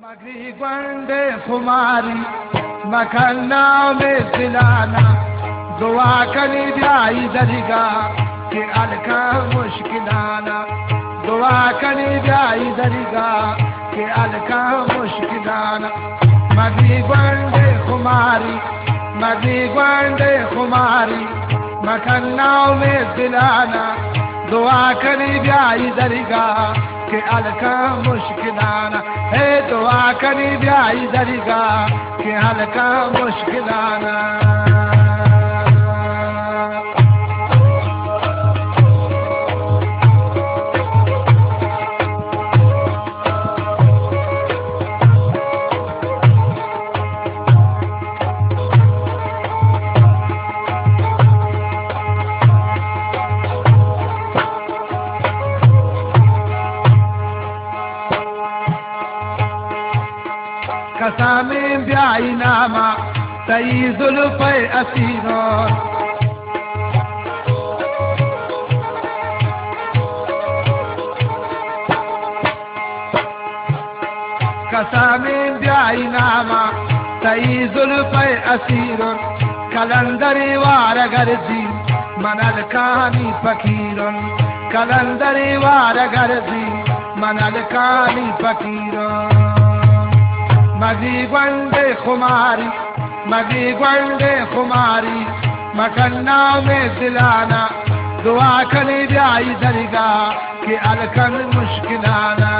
मगरी गुंडे खुमारी मखन्ना में सिलाना दुआ करी ब्याई दरिगा के अलका मुश्किलाना दुआ करी ब्याई दरिगा के अलका मुश्किलाना मगरी गुंडे खुमारी मखन्ना में सिलाना दुआ करी ब्याई दरिगा के अलका मुश्किलाना है दुआ करी ब्याई दरिगा के अलका मुश्किलाना कसामे ब्याई नामा तई जुल्फ़ असीरों कसामे ब्याई नामा तई जुल्फ़ असीरों कलंदरी वार गर्दी मनल कानी फकीरों कलंदरी वार गर्दी मनल कानी फकीरों मगरी गुंडे खुमारी मखन्ना में दिलाना दुआ करी ब्याई दरिगा के अलकन मुश्किलाना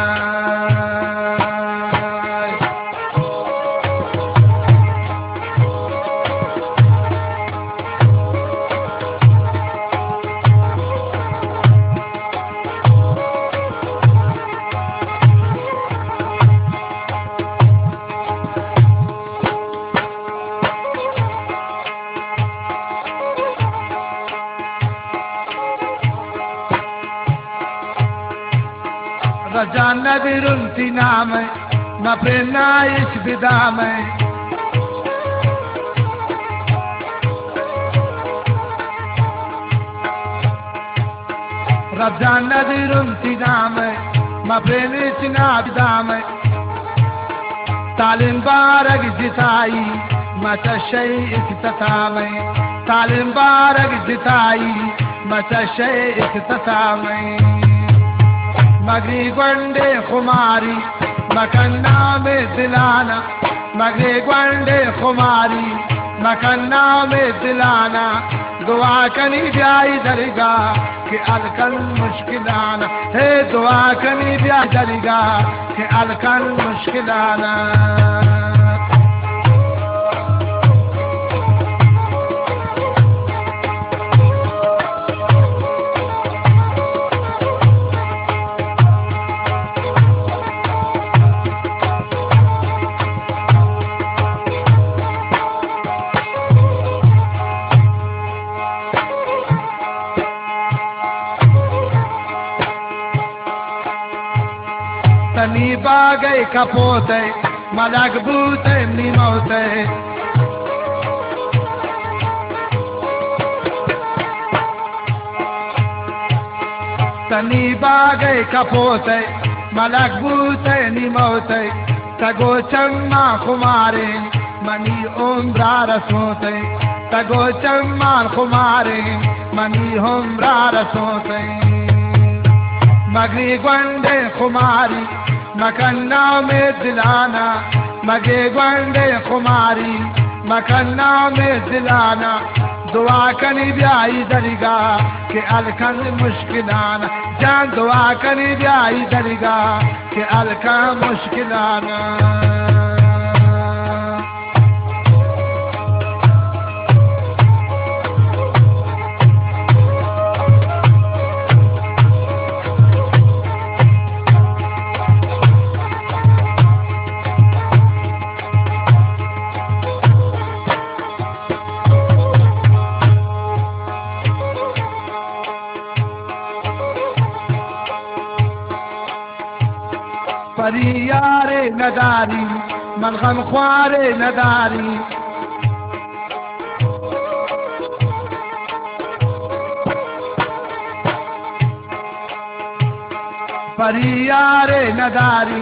रजा नदिरुंती नाम न प्रेरणा इस विदा में रजा नदिरुंती नाम न प्रेरणा इस विदा में तालिम बारग जिताई मचशे इख्तिता में तालिम बारग जिताई मचशे इख्तिता में मगरी गुंडे खुमारी मखन्ना में दिलाना मगरी गुंडे खुमारी मखन्ना में दिलाना दुआ करी ब्याई दरिगा के अलकन मुश्किलाना है दुआ करी ब्याई दरिगा के अलकन मुश्किलाना तनी बागे कपोते मलक बूते निमोते तनी बागे कपोते मलक बूते निमोते तगो चम्मा खुमारे मनी उम्रा रसोते तगो चम्मा खुमारे मनी उम्रा रसोते मगरी गुंडे खुमारी मखन्ना में दिलाना मगे गुंडे खुमारी मखन्ना में दिलाना दुआ करी ब्याई दरिगा के अलकन मुश्किलाना जान दुआ करी ब्याई दरिगा के अलका मुश्किलाना परियारे नदारी मलगम ख्वारे नदारी परियारे नदारी